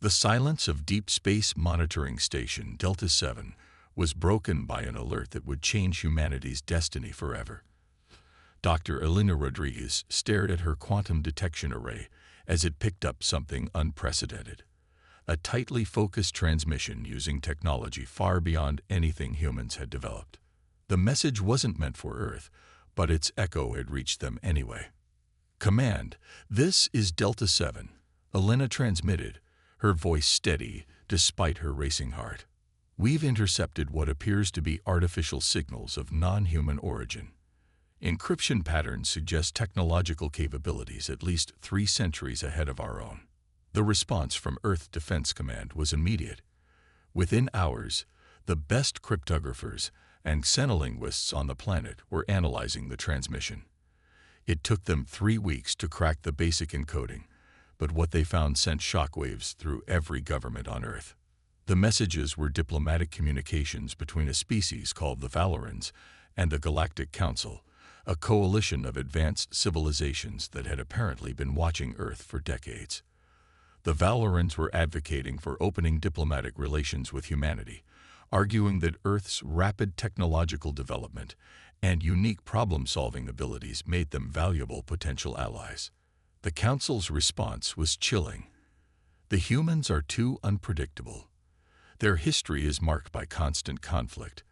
The silence of Deep Space Monitoring Station Delta 7 was broken by an alert that would change humanity's destiny forever. Dr. Elena Rodriguez stared at her quantum detection array as it picked up something unprecedented. A tightly focused transmission using technology far beyond anything humans had developed. The message wasn't meant for Earth, but its echo had reached them anyway. "Command, this is Delta 7, Elena transmitted, her voice steady despite her racing heart. "We've intercepted what appears to be artificial signals of non-human origin. Encryption patterns suggest technological capabilities at least 3 centuries ahead of our own." The response from Earth Defense Command was immediate. Within hours, the best cryptographers and xenolinguists on the planet were analyzing the transmission. It took them 3 weeks to crack the basic encoding, but what they found sent shockwaves through every government on Earth. The messages were diplomatic communications between a species called the Valorans and the Galactic Council, a coalition of advanced civilizations that had apparently been watching Earth for decades. The Valorans were advocating for opening diplomatic relations with humanity, arguing that Earth's rapid technological development and unique problem-solving abilities made them valuable potential allies. The Council's response was chilling. The humans are too unpredictable. Their history is marked by constant conflict.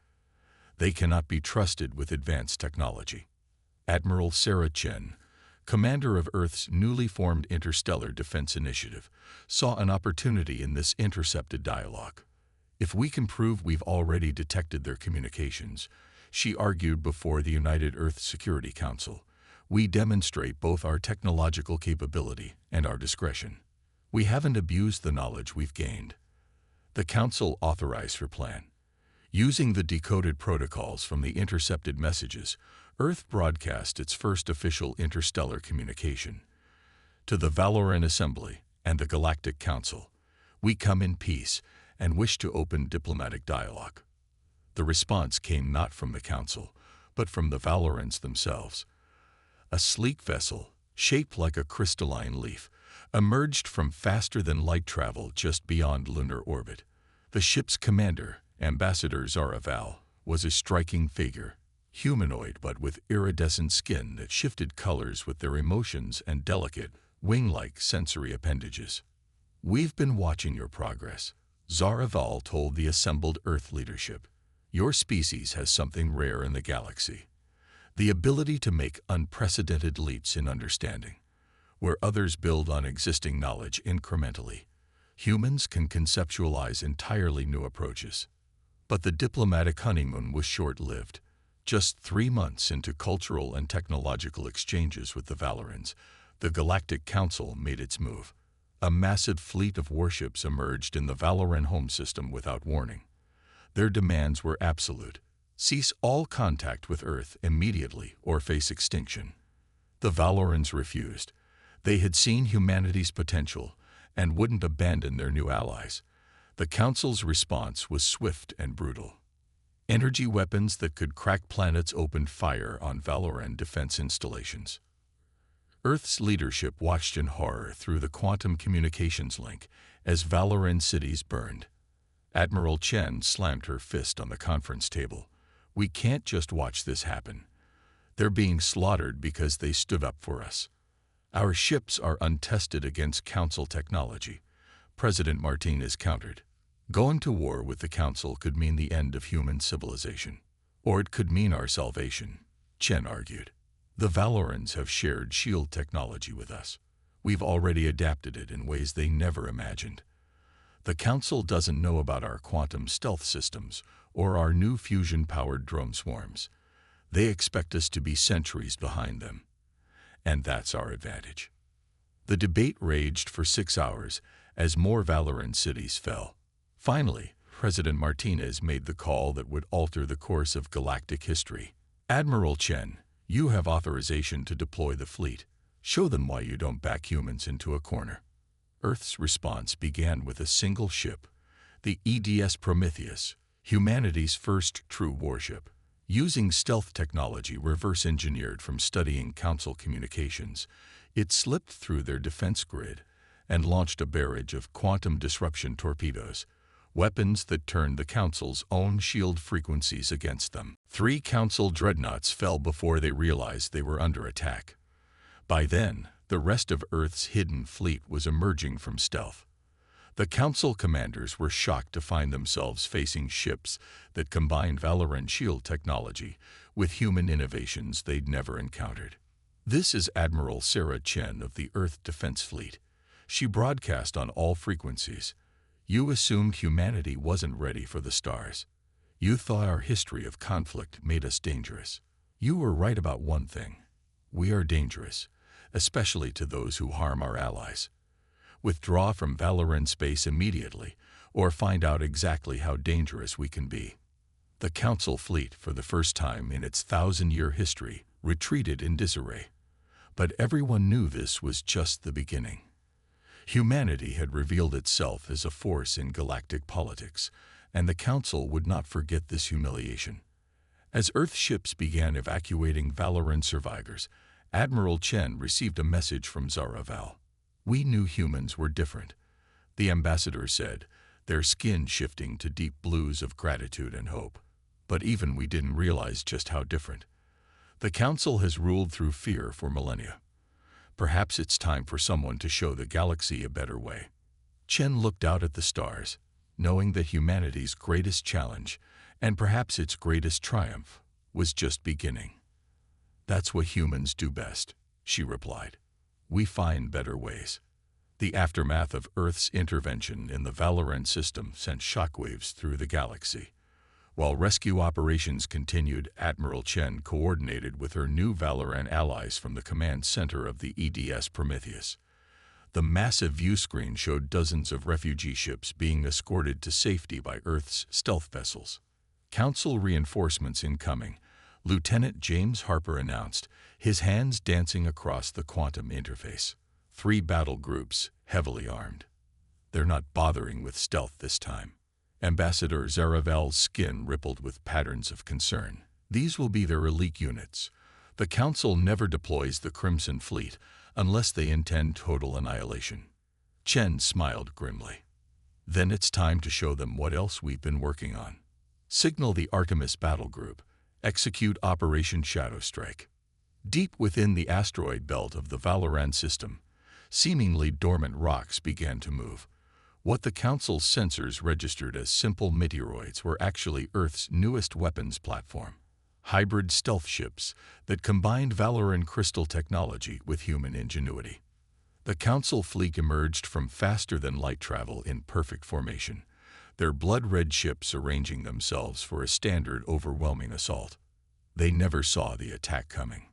They cannot be trusted with advanced technology. Admiral Sarah Chen, commander of Earth's newly formed Interstellar Defense Initiative, saw an opportunity in this intercepted dialogue. "If we can prove we've already detected their communications," she argued before the United Earth Security Council, "we demonstrate both our technological capability and our discretion. We haven't abused the knowledge we've gained." The Council authorized her plan. Using the decoded protocols from the intercepted messages, Earth broadcast its first official interstellar communication. "To the Valoran Assembly and the Galactic Council, we come in peace and wish to open diplomatic dialogue." The response came not from the Council, but from the Valorans themselves. A sleek vessel, shaped like a crystalline leaf, emerged from faster-than-light travel just beyond lunar orbit. The ship's commander, Ambassador Zaraval, was a striking figure, humanoid but with iridescent skin that shifted colors with their emotions and delicate, wing-like sensory appendages. "We've been watching your progress," Zaraval told the assembled Earth leadership. "Your species has something rare in the galaxy: the ability to make unprecedented leaps in understanding. Where others build on existing knowledge incrementally, humans can conceptualize entirely new approaches." But the diplomatic honeymoon was short-lived. Just 3 months into cultural and technological exchanges with the Valorans, the Galactic Council made its move. A massive fleet of warships emerged in the Valoran home system without warning. Their demands were absolute: cease all contact with Earth immediately or face extinction. The Valorans refused. They had seen humanity's potential and wouldn't abandon their new allies. The Council's response was swift and brutal. Energy weapons that could crack planets opened fire on Valoran defense installations. Earth's leadership watched in horror through the quantum communications link as Valoran cities burned. Admiral Chen slammed her fist on the conference table. "We can't just watch this happen. They're being slaughtered because they stood up for us. Our ships are untested against Council technology," President Martinez countered. "Going to war with the Council could mean the end of human civilization. Or it could mean our salvation," Chen argued. "The Valorans have shared shield technology with us. We've already adapted it in ways they never imagined. The Council doesn't know about our quantum stealth systems or our new fusion-powered drone swarms. They expect us to be centuries behind them. And that's our advantage." The debate raged for 6 hours as more Valoran cities fell. Finally, President Martinez made the call that would alter the course of galactic history. "Admiral Chen, you have authorization to deploy the fleet. Show them why you don't back humans into a corner." Earth's response began with a single ship, the EDS Prometheus, humanity's first true warship. Using stealth technology reverse-engineered from studying Council communications, it slipped through their defense grid and launched a barrage of quantum disruption torpedoes, weapons that turned the Council's own shield frequencies against them. 3 Council dreadnoughts fell before they realized they were under attack. By then, the rest of Earth's hidden fleet was emerging from stealth. The Council commanders were shocked to find themselves facing ships that combined Valoran shield technology with human innovations they'd never encountered. "This is Admiral Sarah Chen of the Earth Defense Fleet. She broadcast on all frequencies. You assumed humanity wasn't ready for the stars. You thought our history of conflict made us dangerous. You were right about one thing. We are dangerous, especially to those who harm our allies. Withdraw from Valoran space immediately, or find out exactly how dangerous we can be." The Council fleet, for the first time in its 1,000-year history, retreated in disarray. But everyone knew this was just the beginning. Humanity had revealed itself as a force in galactic politics, and the Council would not forget this humiliation. As Earth ships began evacuating Valoran survivors, Admiral Chen received a message from Zaraval. "We knew humans were different," the ambassador said, their skin shifting to deep blues of gratitude and hope. "But even we didn't realize just how different. The Council has ruled through fear for millennia. Perhaps it's time for someone to show the galaxy a better way." Chen looked out at the stars, knowing that humanity's greatest challenge, and perhaps its greatest triumph, was just beginning. "That's what humans do best," she replied. "We find better ways." The aftermath of Earth's intervention in the Valoran system sent shockwaves through the galaxy. While rescue operations continued, Admiral Chen coordinated with her new Valoran allies from the command center of the EDS Prometheus. The massive viewscreen showed dozens of refugee ships being escorted to safety by Earth's stealth vessels. "Council reinforcements incoming," Lieutenant James Harper announced, his hands dancing across the quantum interface. 3 battle groups, heavily armed. "They're not bothering with stealth this time." Ambassador Zaraval's skin rippled with patterns of concern. "These will be their elite units. The Council never deploys the Crimson Fleet unless they intend total annihilation." Chen smiled grimly. "Then it's time to show them what else we've been working on. Signal the Artemis battle group. Execute Operation Shadow Strike." Deep within the asteroid belt of the Valoran system, seemingly dormant rocks began to move. What the Council's sensors registered as simple meteoroids were actually Earth's newest weapons platform. Hybrid stealth ships that combined Valoran crystal technology with human ingenuity. The Council fleet emerged from faster-than-light travel in perfect formation, their blood-red ships arranging themselves for a standard overwhelming assault. They never saw the attack coming.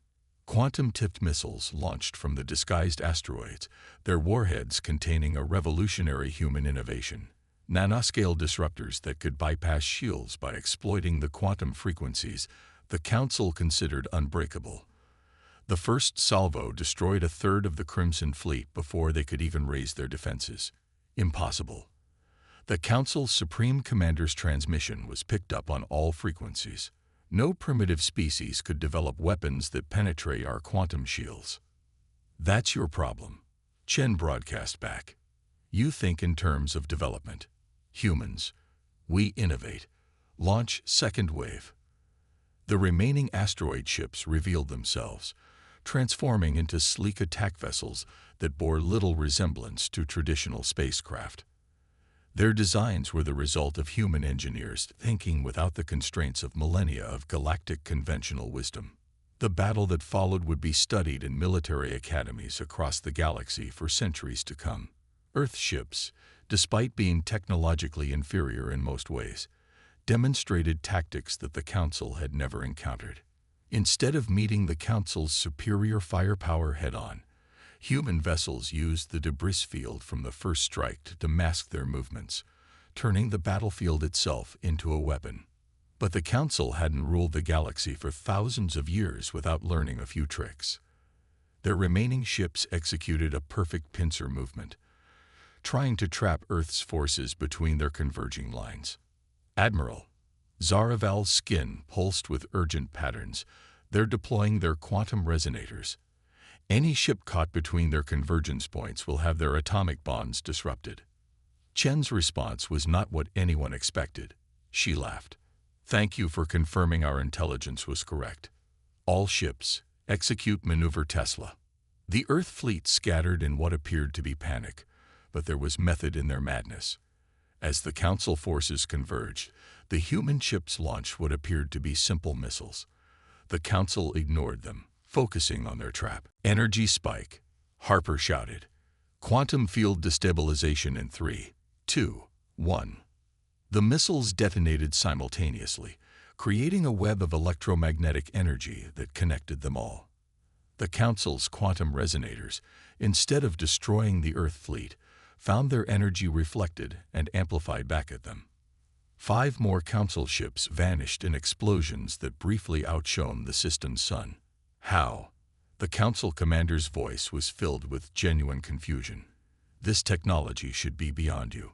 Quantum-tipped missiles launched from the disguised asteroids, their warheads containing a revolutionary human innovation. Nanoscale disruptors that could bypass shields by exploiting the quantum frequencies the Council considered unbreakable. The first salvo destroyed a third of the Crimson Fleet before they could even raise their defenses. Impossible. The Council's Supreme Commander's transmission was picked up on all frequencies. No primitive species could develop weapons that penetrate our quantum shields. "That's your problem," Chen broadcast back. "You think in terms of development. Humans, we innovate. Launch second wave." The remaining asteroid ships revealed themselves, transforming into sleek attack vessels that bore little resemblance to traditional spacecraft. Their designs were the result of human engineers thinking without the constraints of millennia of galactic conventional wisdom. The battle that followed would be studied in military academies across the galaxy for centuries to come. Earth ships, despite being technologically inferior in most ways, demonstrated tactics that the Council had never encountered. Instead of meeting the Council's superior firepower head-on, human vessels used the debris field from the first strike to mask their movements, turning the battlefield itself into a weapon. But the Council hadn't ruled the galaxy for thousands of years without learning a few tricks. Their remaining ships executed a perfect pincer movement, trying to trap Earth's forces between their converging lines. "Admiral," Zaraval's skin pulsed with urgent patterns. "They're deploying their quantum resonators. Any ship caught between their convergence points will have their atomic bonds disrupted. Chen's response was not what anyone expected. She laughed. Thank you for confirming our intelligence was correct. All ships, execute maneuver Tesla. The Earth fleet scattered in what appeared to be panic, but there was method in their madness. As the Council forces converged, the human ships launched what appeared to be simple missiles. The Council ignored them, focusing on their trap. Energy spike, Harper shouted. Quantum field destabilization in 3, 2, 1. The missiles detonated simultaneously, creating a web of electromagnetic energy that connected them all. The Council's quantum resonators, instead of destroying the Earth fleet, found their energy reflected and amplified back at them. 5 more Council ships vanished in explosions that briefly outshone the system's sun. How? The Council commander's voice was filled with genuine confusion. This technology should be beyond you.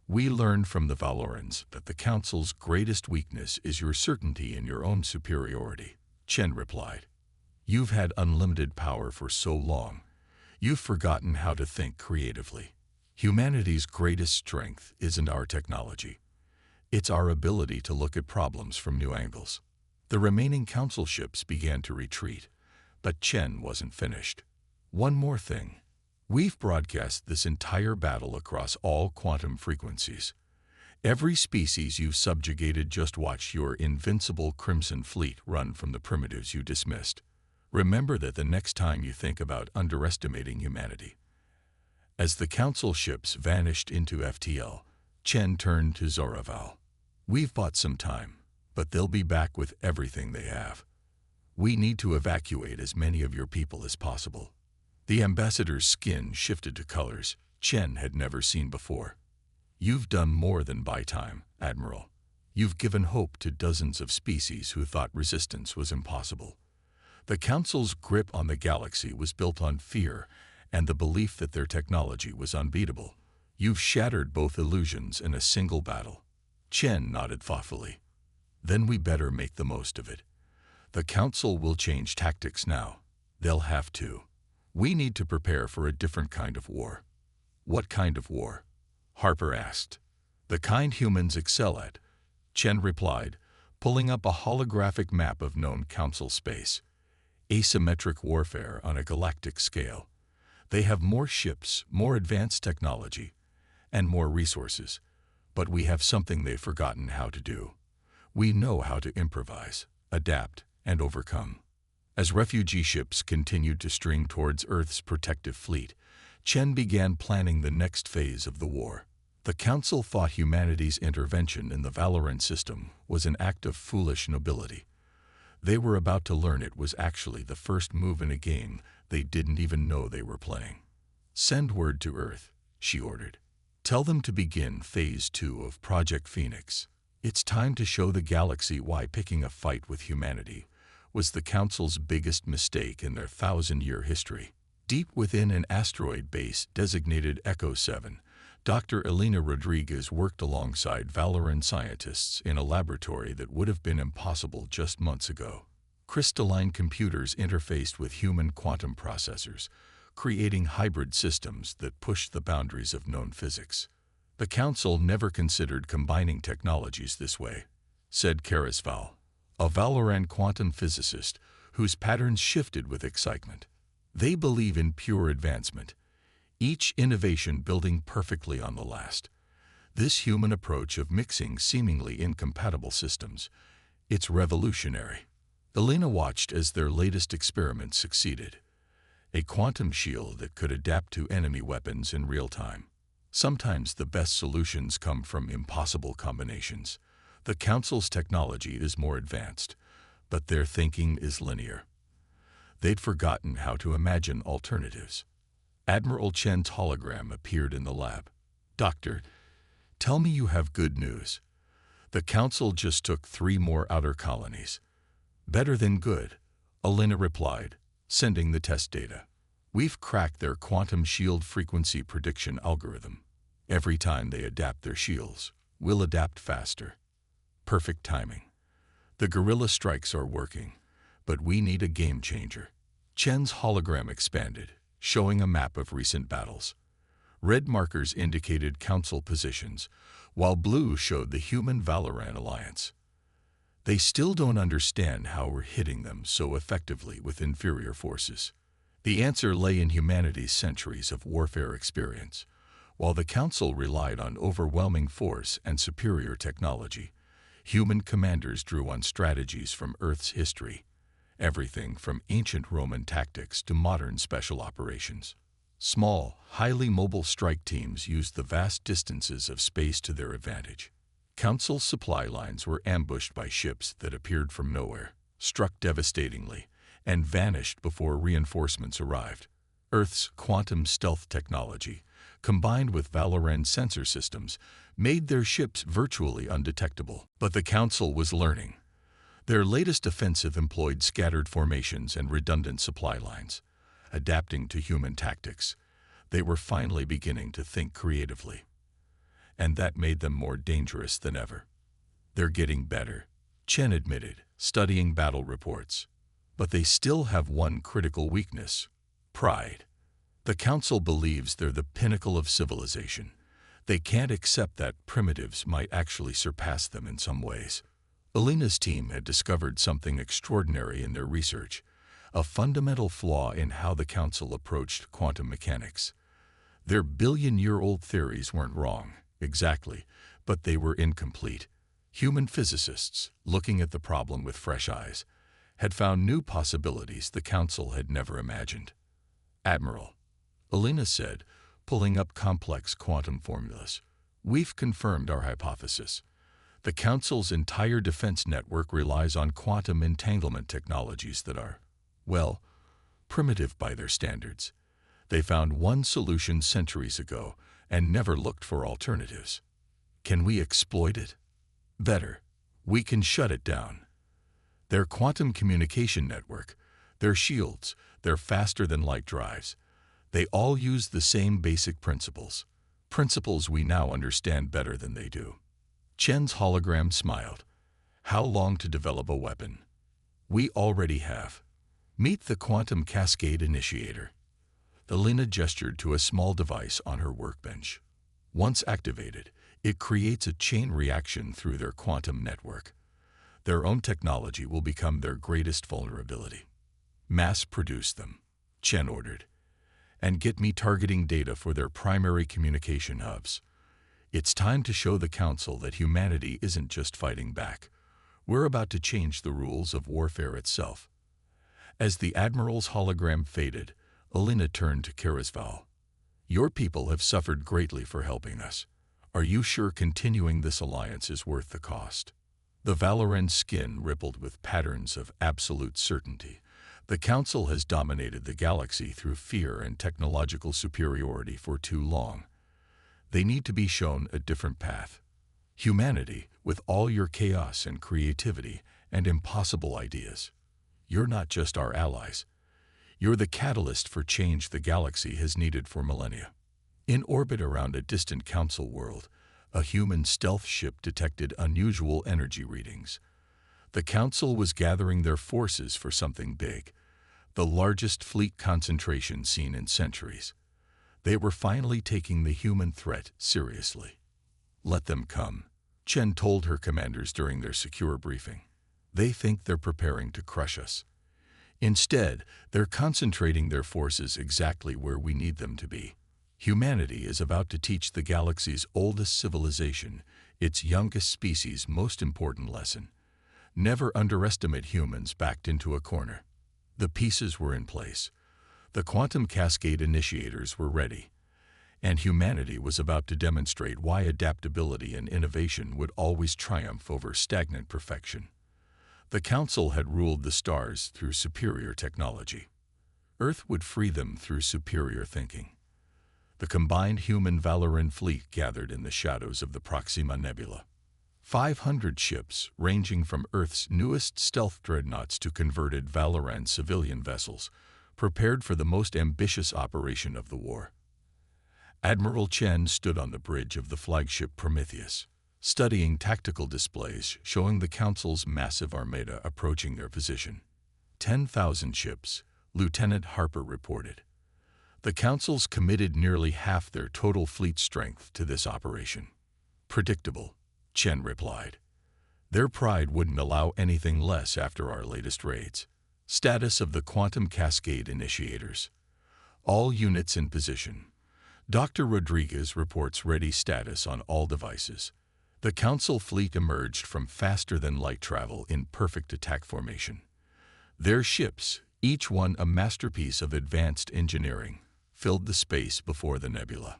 We learned from the Valorans that the Council's greatest weakness is your certainty in your own superiority, Chen replied. You've had unlimited power for so long, you've forgotten how to think creatively. Humanity's greatest strength isn't our technology. It's our ability to look at problems from new angles. The remaining Council ships began to retreat, but Chen wasn't finished. One more thing. We've broadcast this entire battle across all quantum frequencies. Every species you've subjugated, just watch your invincible Crimson Fleet run from the primitives you dismissed. Remember that the next time you think about underestimating humanity. As the Council ships vanished into FTL, Chen turned to Zoraval. We've bought some time, but they'll be back with everything they have. We need to evacuate as many of your people as possible. The ambassador's skin shifted to colors Chen had never seen before. You've done more than buy time, Admiral. You've given hope to dozens of species who thought resistance was impossible. The Council's grip on the galaxy was built on fear and the belief that their technology was unbeatable. You've shattered both illusions in a single battle. Chen nodded thoughtfully. Then we better make the most of it. The Council will change tactics now. They'll have to. We need to prepare for a different kind of war. What kind of war? Harper asked. The kind humans excel at, Chen replied, pulling up a holographic map of known Council space. Asymmetric warfare on a galactic scale. They have more ships, more advanced technology, and more resources. But we have something they've forgotten how to do. We know how to improvise, adapt, and overcome. As refugee ships continued to string towards Earth's protective fleet, Chen began planning the next phase of the war. The Council thought humanity's intervention in the Valoran system was an act of foolish nobility. They were about to learn it was actually the first move in a game they didn't even know they were playing. Send word to Earth, she ordered. Tell them to begin Phase 2 of Project Phoenix. It's time to show the galaxy why picking a fight with humanity was the Council's biggest mistake in their 1,000-year history. Deep within an asteroid base designated Echo 7, Dr. Elena Rodriguez worked alongside Valoran scientists in a laboratory that would have been impossible just months ago. Crystalline computers interfaced with human quantum processors, creating hybrid systems that pushed the boundaries of known physics. The Council never considered combining technologies this way, said Karisval, a Valoran quantum physicist whose patterns shifted with excitement. They believe in pure advancement, each innovation building perfectly on the last. This human approach of mixing seemingly incompatible systems, it's revolutionary. Elena watched as their latest experiment succeeded. A quantum shield that could adapt to enemy weapons in real time. Sometimes the best solutions come from impossible combinations. The Council's technology is more advanced, but their thinking is linear. They'd forgotten how to imagine alternatives. Admiral Chen's hologram appeared in the lab. Doctor, tell me you have good news. The Council just took 3 more outer colonies. Better than good, Elena replied, sending the test data. We've cracked their quantum shield frequency prediction algorithm. Every time they adapt their shields, we'll adapt faster. Perfect timing. The guerrilla strikes are working, but we need a game changer. Chen's hologram expanded, showing a map of recent battles. Red markers indicated Council positions, while blue showed the human Valoran alliance. They still don't understand how we're hitting them so effectively with inferior forces. The answer lay in humanity's centuries of warfare experience. While the Council relied on overwhelming force and superior technology, human commanders drew on strategies from Earth's history, everything from ancient Roman tactics to modern special operations. Small, highly mobile strike teams used the vast distances of space to their advantage. Council supply lines were ambushed by ships that appeared from nowhere, struck devastatingly, and vanished before reinforcements arrived. Earth's quantum stealth technology, combined with Valoran sensor systems, made their ships virtually undetectable. But the Council was learning. Their latest offensive employed scattered formations and redundant supply lines. Adapting to human tactics, they were finally beginning to think creatively. And that made them more dangerous than ever. They're getting better, Chen admitted, studying battle reports. But they still have one critical weakness: pride. The Council believes they're the pinnacle of civilization. They can't accept that primitives might actually surpass them in some ways. Alina's team had discovered something extraordinary in their research, a fundamental flaw in how the Council approached quantum mechanics. Their billion-year-old theories weren't wrong, exactly, but they were incomplete. Human physicists, looking at the problem with fresh eyes, had found new possibilities the Council had never imagined. "Admiral," Alina said, pulling up complex quantum formulas, "we've confirmed our hypothesis. The Council's entire defense network relies on quantum entanglement technologies that are, well, primitive by their standards. They found one solution centuries ago and never looked for alternatives. Can we exploit it? Better, we can shut it down. Their quantum communication network, their shields, their faster-than-light drives, they all use the same basic principles we now understand better than they do." Chen's hologram smiled. "How long to develop a weapon? We already have. Meet the Quantum Cascade Initiator." Alina gestured to a small device on her workbench. Once activated, it creates a chain reaction through their quantum network. Their own technology will become their greatest vulnerability. "Mass-produce them," Chen ordered, "and get me targeting data for their primary communication hubs. It's time to show the Council that humanity isn't just fighting back. We're about to change the rules of warfare itself." As the Admiral's hologram faded, Alina turned to Karazval. "Your people have suffered greatly for helping us. Are you sure continuing this alliance is worth the cost?" The Valoran's skin rippled with patterns of absolute certainty. The Council has dominated the galaxy through fear and technological superiority for too long. They need to be shown a different path. Humanity, with all your chaos and creativity and impossible ideas. You're not just our allies. You're the catalyst for change the galaxy has needed for millennia. In orbit around a distant Council world, a human stealth ship detected unusual energy readings. The Council was gathering their forces for something big, the largest fleet concentration seen in centuries. They were finally taking the human threat seriously. "Let them come," Chen told her commanders during their secure briefing. "They think they're preparing to crush us. Instead, they're concentrating their forces exactly where we need them to be. Humanity is about to teach the galaxy's oldest civilization, its youngest species' most important lesson. Never underestimate humans backed into a corner." The pieces were in place. The Quantum Cascade Initiators were ready, and humanity was about to demonstrate why adaptability and innovation would always triumph over stagnant perfection. The Council had ruled the stars through superior technology. Earth would free them through superior thinking. The combined human Valoran fleet gathered in the shadows of the Proxima Nebula. 500 ships, ranging from Earth's newest stealth dreadnoughts to converted Valoran civilian vessels, prepared for the most ambitious operation of the war. Admiral Chen stood on the bridge of the flagship Prometheus, studying tactical displays showing the Council's massive armada approaching their position. 10,000 ships, Lieutenant Harper reported. The Council's committed nearly half their total fleet strength to this operation. Predictable, Chen replied. Their pride wouldn't allow anything less after our latest raids. Status of the Quantum Cascade Initiators. All units in position. Dr. Rodriguez reports ready status on all devices. The Council fleet emerged from faster-than-light travel in perfect attack formation. Their ships, each one a masterpiece of advanced engineering, filled the space before the nebula.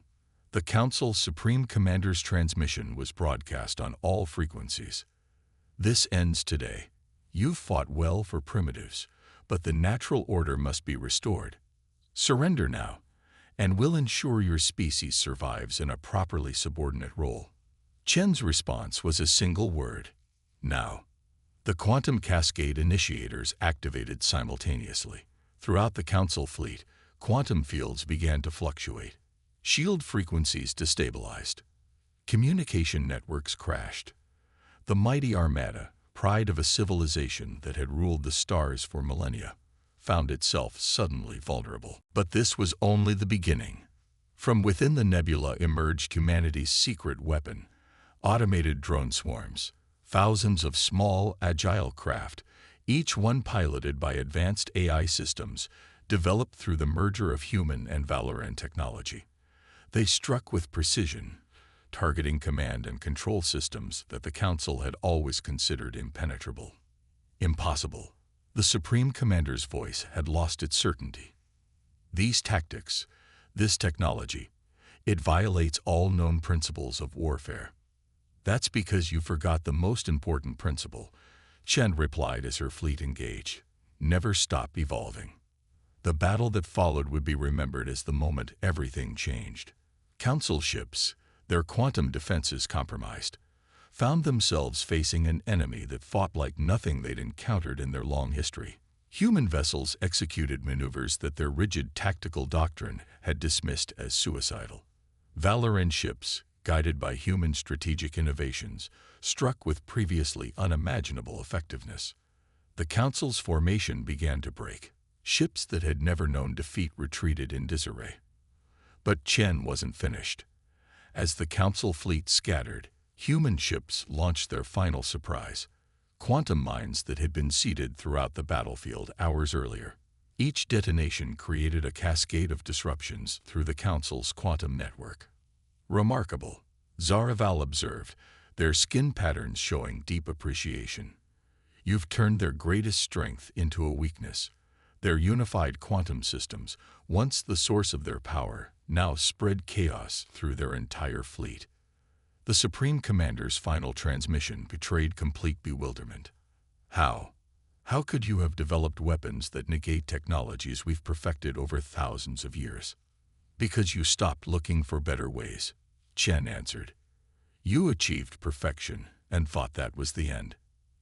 The Council's Supreme Commander's transmission was broadcast on all frequencies. This ends today. You've fought well for primitives, but the natural order must be restored. Surrender now, and we'll ensure your species survives in a properly subordinate role. Chen's response was a single word: now. The Quantum Cascade Initiators activated simultaneously. Throughout the Council fleet, quantum fields began to fluctuate. Shield frequencies destabilized. Communication networks crashed. The mighty Armada, pride of a civilization that had ruled the stars for millennia, found itself suddenly vulnerable. But this was only the beginning. From within the nebula emerged humanity's secret weapon: automated drone swarms, thousands of small, agile craft, each one piloted by advanced AI systems developed through the merger of human and Valoran technology. They struck with precision, targeting command and control systems that the Council had always considered impenetrable. Impossible. The Supreme Commander's voice had lost its certainty. These tactics, this technology, it violates all known principles of warfare. That's because you forgot the most important principle, Chen replied as her fleet engaged. Never stop evolving. The battle that followed would be remembered as the moment everything changed. Council ships, their quantum defenses compromised, found themselves facing an enemy that fought like nothing they'd encountered in their long history. Human vessels executed maneuvers that their rigid tactical doctrine had dismissed as suicidal. Valoran ships, guided by human strategic innovations, struck with previously unimaginable effectiveness. The Council's formation began to break. Ships that had never known defeat retreated in disarray. But Chen wasn't finished. As the Council fleet scattered, human ships launched their final surprise: quantum mines that had been seeded throughout the battlefield hours earlier. Each detonation created a cascade of disruptions through the Council's quantum network. Remarkable, Zaraval observed, their skin patterns showing deep appreciation. You've turned their greatest strength into a weakness. Their unified quantum systems, once the source of their power, now spread chaos through their entire fleet. The Supreme Commander's final transmission betrayed complete bewilderment. How? How could you have developed weapons that negate technologies we've perfected over thousands of years? Because you stopped looking for better ways, Chen answered. You achieved perfection and thought that was the end.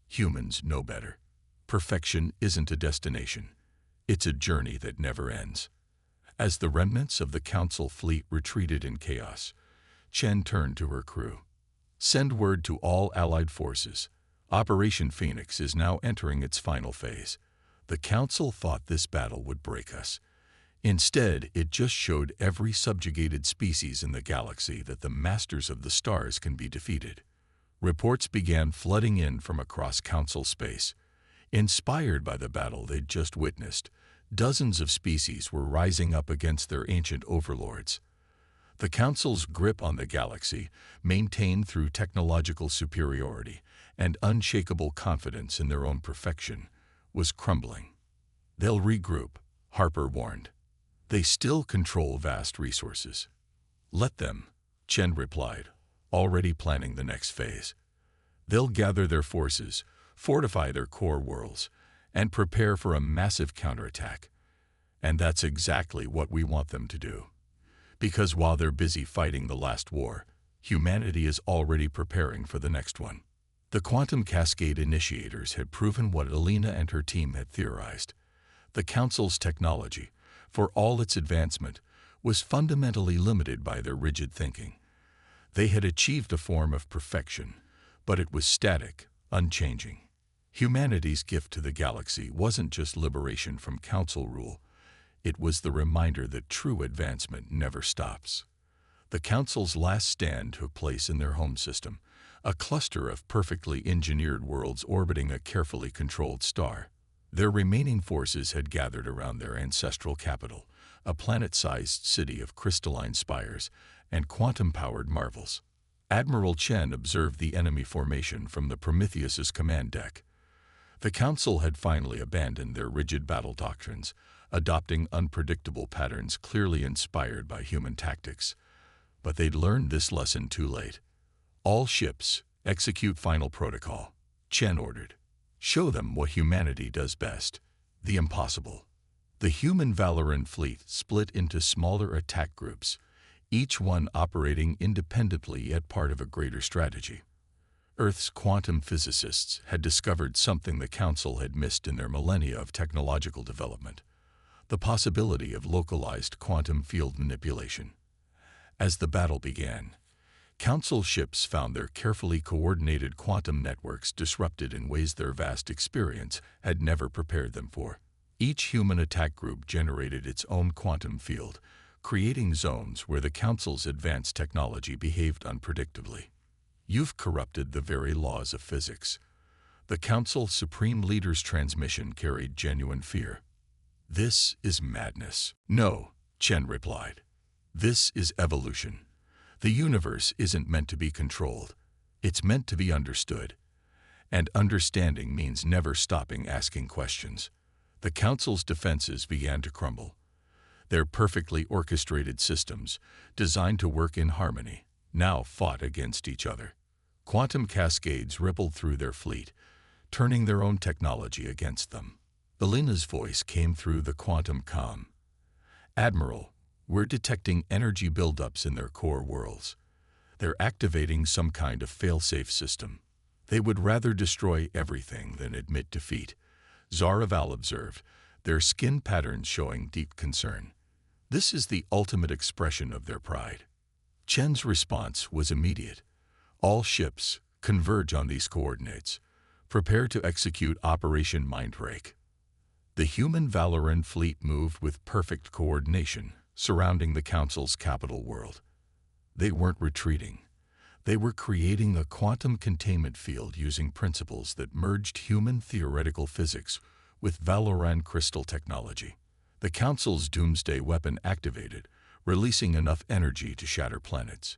Humans know better. Perfection isn't a destination. It's a journey that never ends. As the remnants of the Council fleet retreated in chaos, Chen turned to her crew. Send word to all Allied forces. Operation Phoenix is now entering its final phase. The Council thought this battle would break us. Instead, it just showed every subjugated species in the galaxy that the masters of the stars can be defeated. Reports began flooding in from across Council space. Inspired by the battle they'd just witnessed, dozens of species were rising up against their ancient overlords. The Council's grip on the galaxy, maintained through technological superiority and unshakable confidence in their own perfection, was crumbling. They'll regroup, Harper warned. They still control vast resources. Let them, Chen replied, already planning the next phase. They'll gather their forces, fortify their core worlds, and prepare for a massive counterattack. And that's exactly what we want them to do. Because while they're busy fighting the last war, humanity is already preparing for the next one. The Quantum Cascade Initiators had proven what Alina and her team had theorized. The Council's technology, for all its advancement, was fundamentally limited by their rigid thinking. They had achieved a form of perfection, but it was static, unchanging. Humanity's gift to the galaxy wasn't just liberation from Council rule, it was the reminder that true advancement never stops. The Council's last stand took place in their home system, a cluster of perfectly engineered worlds orbiting a carefully controlled star. Their remaining forces had gathered around their ancestral capital, a planet-sized city of crystalline spires and quantum-powered marvels. Admiral Chen observed the enemy formation from the Prometheus's command deck. The Council had finally abandoned their rigid battle doctrines, adopting unpredictable patterns clearly inspired by human tactics. But they'd learned this lesson too late. All ships, execute final protocol, Chen ordered. Show them what humanity does best, the impossible. The human Valoran fleet split into smaller attack groups, each one operating independently yet part of a greater strategy. Earth's quantum physicists had discovered something the Council had missed in their millennia of technological development: the possibility of localized quantum field manipulation. As the battle began, Council ships found their carefully coordinated quantum networks disrupted in ways their vast experience had never prepared them for. Each human attack group generated its own quantum field, creating zones where the Council's advanced technology behaved unpredictably. You've corrupted the very laws of physics. The Council's Supreme Leader's transmission carried genuine fear. This is madness. No, Chen replied. This is evolution. The universe isn't meant to be controlled. It's meant to be understood. And understanding means never stopping asking questions. The Council's defenses began to crumble. Their perfectly orchestrated systems, designed to work in harmony, now fought against each other. Quantum cascades rippled through their fleet, turning their own technology against them. Elena's voice came through the quantum comm. Admiral, we're detecting energy buildups in their core worlds. They're activating some kind of fail-safe system. They would rather destroy everything than admit defeat, Zaraval observed, their skin patterns showing deep concern. This is the ultimate expression of their pride. Chen's response was immediate. All ships, converge on these coordinates. Prepare to execute Operation Mindbreak. The human Valoran fleet moved with perfect coordination, surrounding the Council's capital world. They weren't retreating. They were creating a quantum containment field using principles that merged human theoretical physics with Valoran crystal technology. The Council's doomsday weapon activated, releasing enough energy to shatter planets.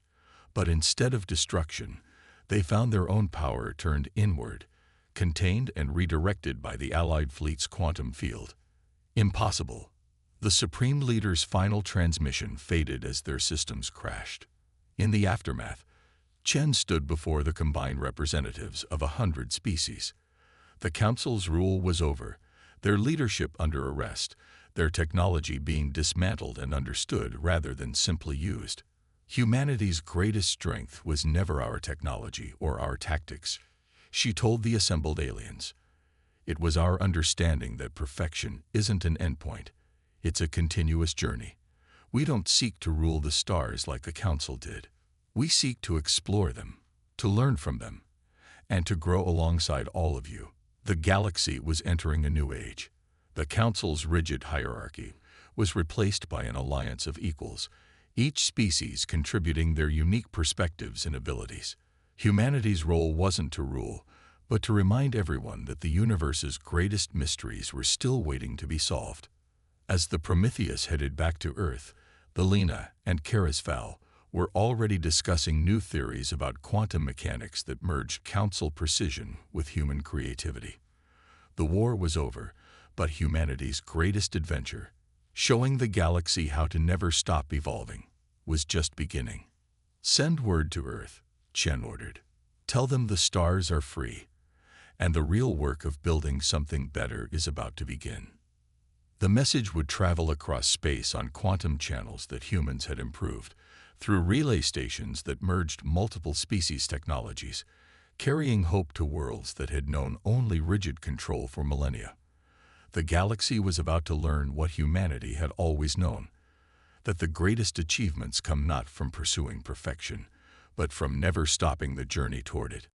But instead of destruction, they found their own power turned inward, contained and redirected by the Allied fleet's quantum field. Impossible. The Supreme Leader's final transmission faded as their systems crashed. In the aftermath, Chen stood before the combined representatives of 100 species. The Council's rule was over, their leadership under arrest, their technology being dismantled and understood rather than simply used. Humanity's greatest strength was never our technology or our tactics, she told the assembled aliens. It was our understanding that perfection isn't an endpoint. It's a continuous journey. We don't seek to rule the stars like the Council did. We seek to explore them, to learn from them, and to grow alongside all of you. The galaxy was entering a new age. The Council's rigid hierarchy was replaced by an alliance of equals, each species contributing their unique perspectives and abilities. Humanity's role wasn't to rule, but to remind everyone that the universe's greatest mysteries were still waiting to be solved. As the Prometheus headed back to Earth, Elena and Carisval were already discussing new theories about quantum mechanics that merged Council precision with human creativity. The war was over, but humanity's greatest adventure, showing the galaxy how to never stop evolving, was just beginning. Send word to Earth, Chen ordered. Tell them the stars are free, and the real work of building something better is about to begin. The message would travel across space on quantum channels that humans had improved, through relay stations that merged multiple species technologies, carrying hope to worlds that had known only rigid control for millennia. The galaxy was about to learn what humanity had always known, that the greatest achievements come not from pursuing perfection, but from never stopping the journey toward it.